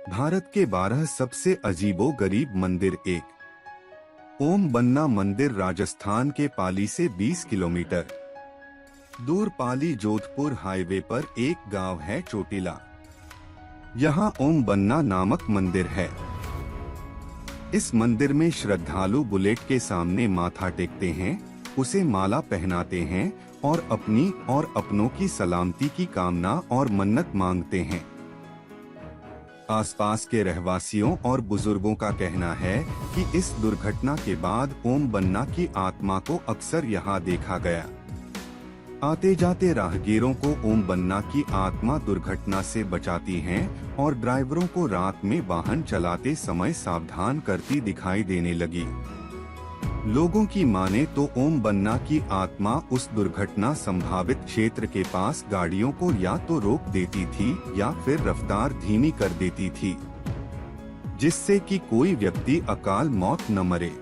भारत के 12 सबसे अजीबो-गरीब मंदिर एक। ओम बन्ना मंदिर राजस्थान के पाली से 20 किलोमीटर दूर पाली जोधपुर हाईवे पर एक गांव है चोटिला। यहाँ ओम बन्ना नामक मंदिर है। इस मंदिर में श्रद्धालु बुलेट के सामने माथा टेकते हैं, उसे माला पहनाते हैं और अपनी और अपनों की सलामती की कामना और मन्नत मांगते हैं। आसपास के रहवासियों और बुजुर्गों का कहना है कि इस दुर्घटना के बाद ओम बन्ना की आत्मा को अक्सर यहाँ देखा गया। आते जाते राहगीरों को ओम बन्ना की आत्मा दुर्घटना से बचाती हैं और ड्राइवरों को रात में वाहन चलाते समय सावधान करती दिखाई देने लगी। लोगों की माने तो ओम बन्ना की आत्मा उस दुर्घटना संभावित क्षेत्र के पास गाड़ियों को या तो रोक देती थी या फिर रफ्तार धीमी कर देती थी, जिससे कि कोई व्यक्ति अकाल मौत न मरे।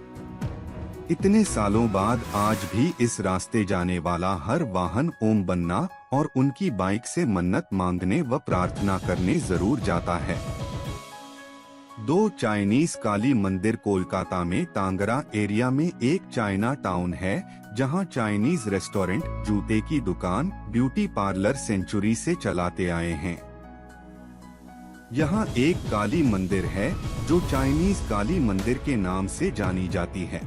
इतने सालों बाद आज भी इस रास्ते जाने वाला हर वाहन ओम बन्ना और उनकी बाइक से मन्नत मांगने व प्रार्थना करने जरूर जाता है। 2 चाइनीज काली मंदिर कोलकाता में तांगरा एरिया में एक चाइना टाउन है, जहां चाइनीज रेस्टोरेंट, जूते की दुकान, ब्यूटी पार्लर सेंचुरी से चलाते आए हैं। यहां एक काली मंदिर है जो चाइनीज काली मंदिर के नाम से जानी जाती है।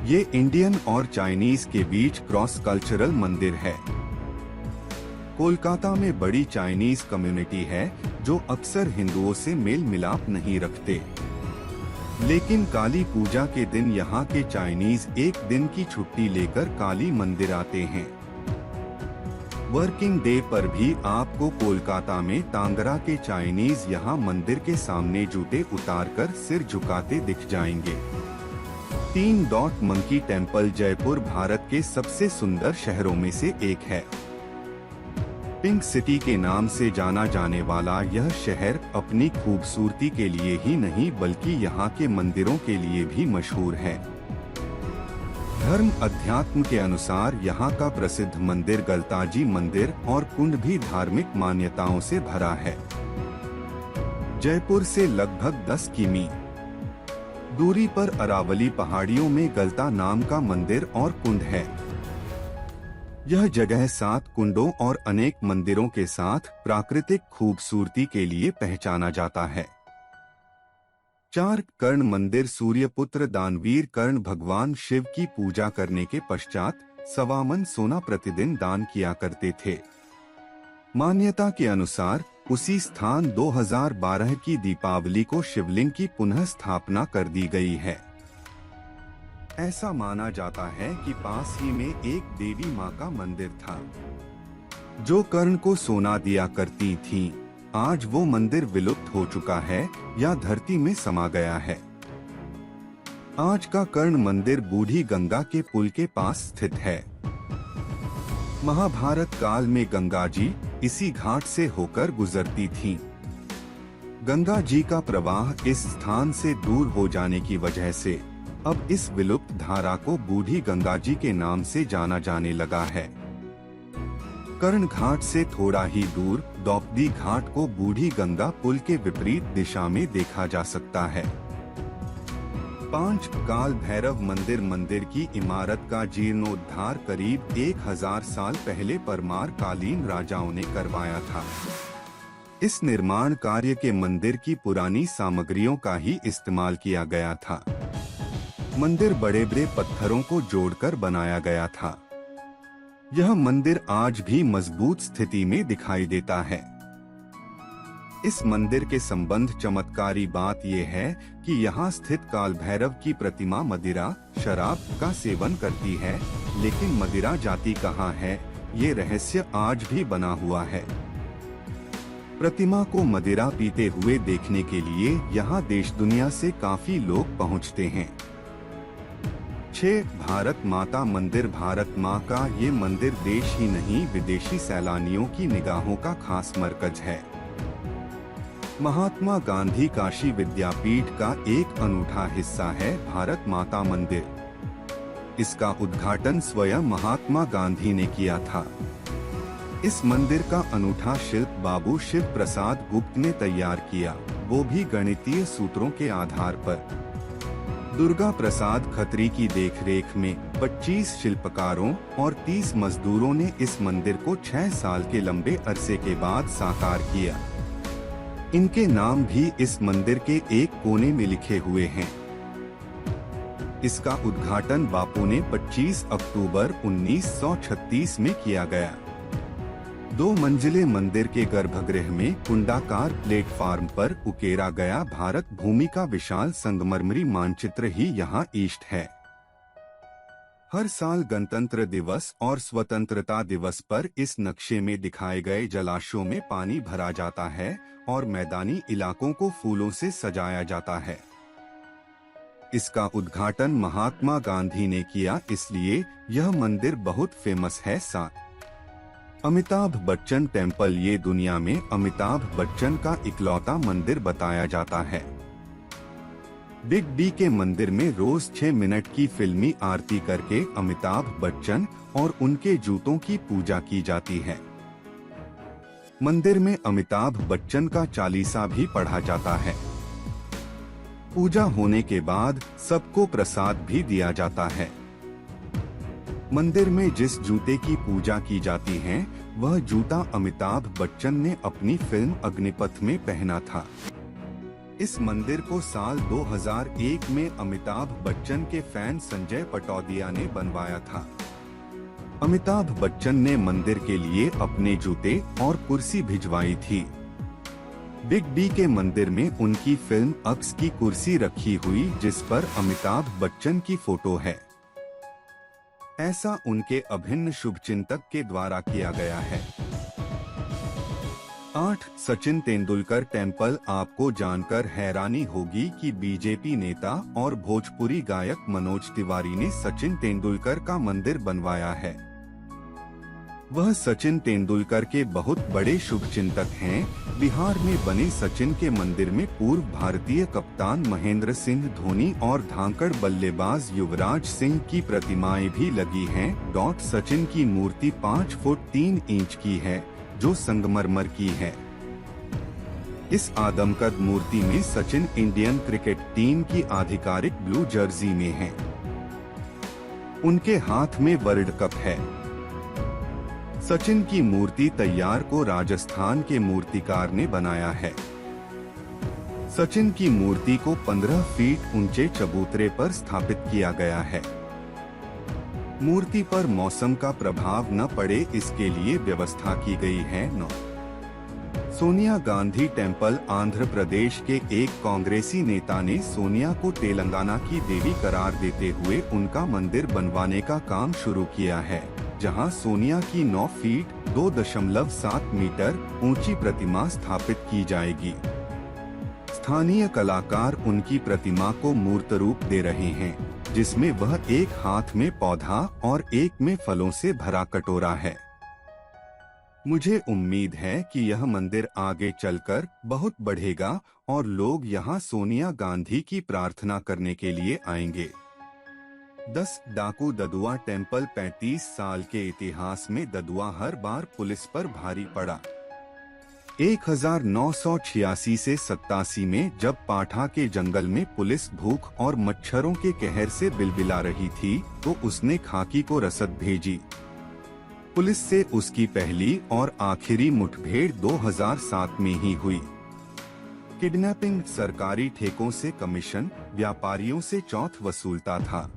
ये इंडियन और चाइनीज के बीच क्रॉस कल्चरल मंदिर है। कोलकाता में बड़ी चाइनीज कम्युनिटी है जो अक्सर हिंदुओं से मेल मिलाप नहीं रखते, लेकिन काली पूजा के दिन यहाँ के चाइनीज एक दिन की छुट्टी लेकर काली मंदिर आते हैं। वर्किंग डे पर भी आपको कोलकाता में तांगरा के चाइनीज यहाँ मंदिर के सामने जूते उतारकर सिर झुकाते दिख जाएंगे। 3 dot monkey temple Jaipur Bharat के सबसे सुंदर शहरों में से एक है। पिंक सिटी के नाम से जाना जाने वाला यह शहर अपनी खूबसूरती के लिए ही नहीं बल्कि यहाँ के मंदिरों के लिए भी मशहूर है। धर्म अध्यात्म के अनुसार यहाँ का प्रसिद्ध मंदिर गलताजी मंदिर और कुंड भी धार्मिक मान्यताओं से भरा है। जयपुर से लगभग 10 किमी दूरी पर अरावली पहाड़ियों में गलता नाम का मंदिर और कुंड है। यह जगह 7 कुंडों और अनेक मंदिरों के साथ प्राकृतिक खूबसूरती के लिए पहचाना जाता है। 4 कर्ण मंदिर सूर्यपुत्र दानवीर कर्ण भगवान शिव की पूजा करने के पश्चात सवामन सोना प्रतिदिन दान किया करते थे। मान्यता के अनुसार उसी स्थान 2012 की दीपावली को शिवलिंग की पुनः स्थापना कर दी गई है। ऐसा माना जाता है कि पास ही में एक देवी माँ का मंदिर था जो कर्ण को सोना दिया करती थी। आज वो मंदिर विलुप्त हो चुका है या धरती में समा गया है। आज का कर्ण मंदिर बूढ़ी गंगा के पुल के पास स्थित है। महाभारत काल में गंगा जी इसी घाट से होकर गुजरती थीं। गंगा जी का प्रवाह इस स्थान से दूर हो जाने की वजह से अब इस विलुप्त धारा को बूढ़ी गंगा जी के नाम से जाना जाने लगा है। कर्ण घाट से थोड़ा ही दूर द्रौपदी घाट को बूढ़ी गंगा पुल के विपरीत दिशा में देखा जा सकता है। 5 काल भैरव मंदिर की इमारत का जीर्णोद्धार करीब 1000 साल पहले परमार कालीन राजाओं ने करवाया था। इस निर्माण कार्य के मंदिर की पुरानी सामग्रियों का ही इस्तेमाल किया गया था। मंदिर बड़े बड़े पत्थरों को जोड़कर बनाया गया था। यह मंदिर आज भी मजबूत स्थिति में दिखाई देता है। इस मंदिर के संबंध चमत्कारी बात यह है कि यहाँ स्थित काल भैरव की प्रतिमा मदिरा शराब का सेवन करती है, लेकिन मदिरा जाती कहाँ है, ये रहस्य आज भी बना हुआ है। प्रतिमा को मदिरा पीते हुए देखने के लिए यहाँ देश दुनिया से काफी लोग पहुँचते हैं। 6 भारत माता मंदिर भारत माँ का ये मंदिर देश ही नहीं विदेशी सैलानियों की निगाहों का खास मरकज है। महात्मा गांधी काशी विद्यापीठ का एक अनूठा हिस्सा है भारत माता मंदिर। इसका उद्घाटन स्वयं महात्मा गांधी ने किया था। इस मंदिर का अनूठा शिल्प बाबू शिव प्रसाद गुप्त ने तैयार किया, वो भी गणितीय सूत्रों के आधार पर। दुर्गा प्रसाद खत्री की देखरेख में 25 शिल्पकारों और 30 मजदूरों ने इस मंदिर को 6 साल के लंबे अरसे के बाद साकार किया। इनके नाम भी इस मंदिर के एक कोने में लिखे हुए हैं। इसका उद्घाटन बापू ने 25 अक्टूबर 1936 में किया गया। 2 मंजिले मंदिर के गर्भगृह में कुंडाकार प्लेटफार्म पर उकेरा गया भारत भूमि का विशाल संगमरमरी मानचित्र ही यहाँ इष्ट है। हर साल गणतंत्र दिवस और स्वतंत्रता दिवस पर इस नक्शे में दिखाए गए जलाशयों में पानी भरा जाता है और मैदानी इलाकों को फूलों से सजाया जाता है। इसका उद्घाटन महात्मा गांधी ने किया, इसलिए यह मंदिर बहुत फेमस है। 7 अमिताभ बच्चन टेम्पल, ये दुनिया में अमिताभ बच्चन का इकलौता मंदिर बताया जाता है। बिग बी के मंदिर में रोज 6 मिनट की फिल्मी आरती करके अमिताभ बच्चन और उनके जूतों की पूजा की जाती है। मंदिर में अमिताभ बच्चन का चालीसा भी पढ़ा जाता है। पूजा होने के बाद सबको प्रसाद भी दिया जाता है। मंदिर में जिस जूते की पूजा की जाती है, वह जूता अमिताभ बच्चन ने अपनी फिल्म अग्निपथ में पहना था। इस मंदिर को साल 2001 में अमिताभ बच्चन के फैन संजय पटौदिया ने बनवाया था। अमिताभ बच्चन ने मंदिर के लिए अपने जूते और कुर्सी भिजवाई थी। बिग बी के मंदिर में उनकी फिल्म अक्स की कुर्सी रखी हुई, जिस पर अमिताभ बच्चन की फोटो है। ऐसा उनके अभिन्न शुभचिंतक के द्वारा किया गया है। 8 सचिन तेंदुलकर टेम्पल, आपको जानकर हैरानी होगी कि बीजेपी नेता और भोजपुरी गायक मनोज तिवारी ने सचिन तेंदुलकर का मंदिर बनवाया है। वह सचिन तेंदुलकर के बहुत बड़े शुभचिंतक हैं। बिहार में बने सचिन के मंदिर में पूर्व भारतीय कप्तान महेंद्र सिंह धोनी और धाकड़ बल्लेबाज युवराज सिंह की प्रतिमाएं भी लगी हैं। सचिन की मूर्ति 5 फुट 3 इंच की है, जो संगमरमर की है। इस आदमकद मूर्ति में सचिन इंडियन क्रिकेट टीम की आधिकारिक ब्लू जर्सी में हैं। उनके हाथ में वर्ल्ड कप है। सचिन की मूर्ति तैयार को राजस्थान के मूर्तिकार ने बनाया है। सचिन की मूर्ति को 15 फीट ऊंचे चबूतरे पर स्थापित किया गया है। मूर्ति पर मौसम का प्रभाव न पड़े, इसके लिए व्यवस्था की गई है। 9 सोनिया गांधी टेम्पल, आंध्र प्रदेश के एक कांग्रेसी नेता ने सोनिया को तेलंगाना की देवी करार देते हुए उनका मंदिर बनवाने का काम शुरू किया है, जहां सोनिया की 9 फीट 2.7 मीटर ऊंची प्रतिमा स्थापित की जाएगी। स्थानीय कलाकार उनकी प्रतिमा को मूर्त रूप दे रहे हैं, जिसमें वह एक हाथ में पौधा और एक में फलों से भरा कटोरा है। मुझे उम्मीद है कि यह मंदिर आगे चलकर बहुत बढ़ेगा और लोग यहां सोनिया गांधी की प्रार्थना करने के लिए आएंगे। 10 डाकू ददुआ टेम्पल, 35 साल के इतिहास में ददुआ हर बार पुलिस पर भारी पड़ा। 1986 से 87 में जब पाठा के जंगल में पुलिस भूख और मच्छरों के कहर से बिलबिला रही थी, तो उसने खाकी को रसद भेजी। पुलिस से उसकी पहली और आखिरी मुठभेड़ 2007 में ही हुई। किडनैपिंग, सरकारी ठेकों से कमीशन, व्यापारियों से चौथ वसूलता था।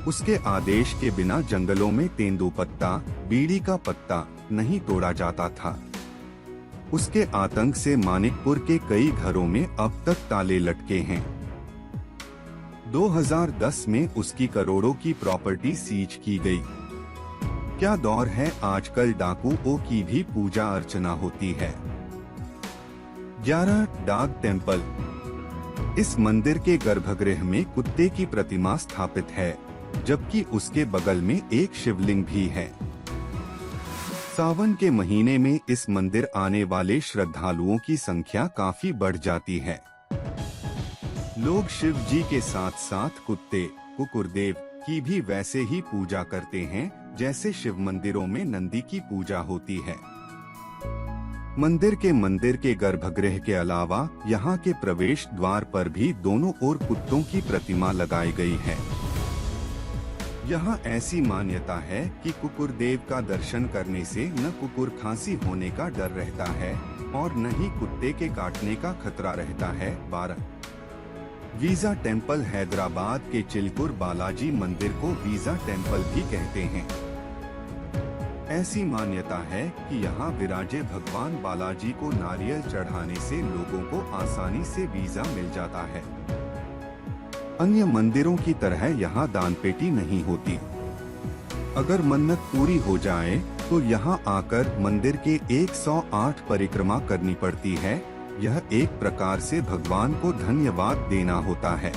उसके आदेश के बिना जंगलों में तेंदुपत्ता, बीड़ी का पत्ता नहीं तोड़ा जाता था। उसके आतंक से मानिकपुर के कई घरों में अब तक ताले लटके हैं। 2010 में उसकी करोड़ों की प्रॉपर्टी सीज की गई। क्या दौर है, आजकल डाकुओं की भी पूजा अर्चना होती है। 11 डाग टेम्पल, इस मंदिर के गर्भगृह में कुत्ते की प्रतिमा स्थापित है, जबकि उसके बगल में एक शिवलिंग भी है। सावन के महीने में इस मंदिर आने वाले श्रद्धालुओं की संख्या काफी बढ़ जाती है। लोग शिव जी के साथ साथ कुत्ते, कुकुरदेव की भी वैसे ही पूजा करते हैं। जैसे शिव मंदिरों में नंदी की पूजा होती है। मंदिर के गर्भगृह के अलावा यहाँ के प्रवेश द्वार पर भी दोनों ओर कुत्तों की प्रतिमा लगाई गई है। यहाँ ऐसी मान्यता है कि कुकुर देव का दर्शन करने से न कुकुर खांसी होने का डर रहता है और न ही कुत्ते के काटने का खतरा रहता है। 12 वीजा टेम्पल हैदराबाद के चिलकुर बालाजी मंदिर को वीजा टेम्पल भी कहते हैं। ऐसी मान्यता है कि यहाँ विराजे भगवान बालाजी को नारियल चढ़ाने से लोगों को आसानी से वीजा मिल जाता है। अन्य मंदिरों की तरह यहाँ दानपेटी नहीं होती। अगर मन्नत पूरी हो जाए तो यहाँ आकर मंदिर के 108 परिक्रमा करनी पड़ती है। यह एक प्रकार से भगवान को धन्यवाद देना होता है।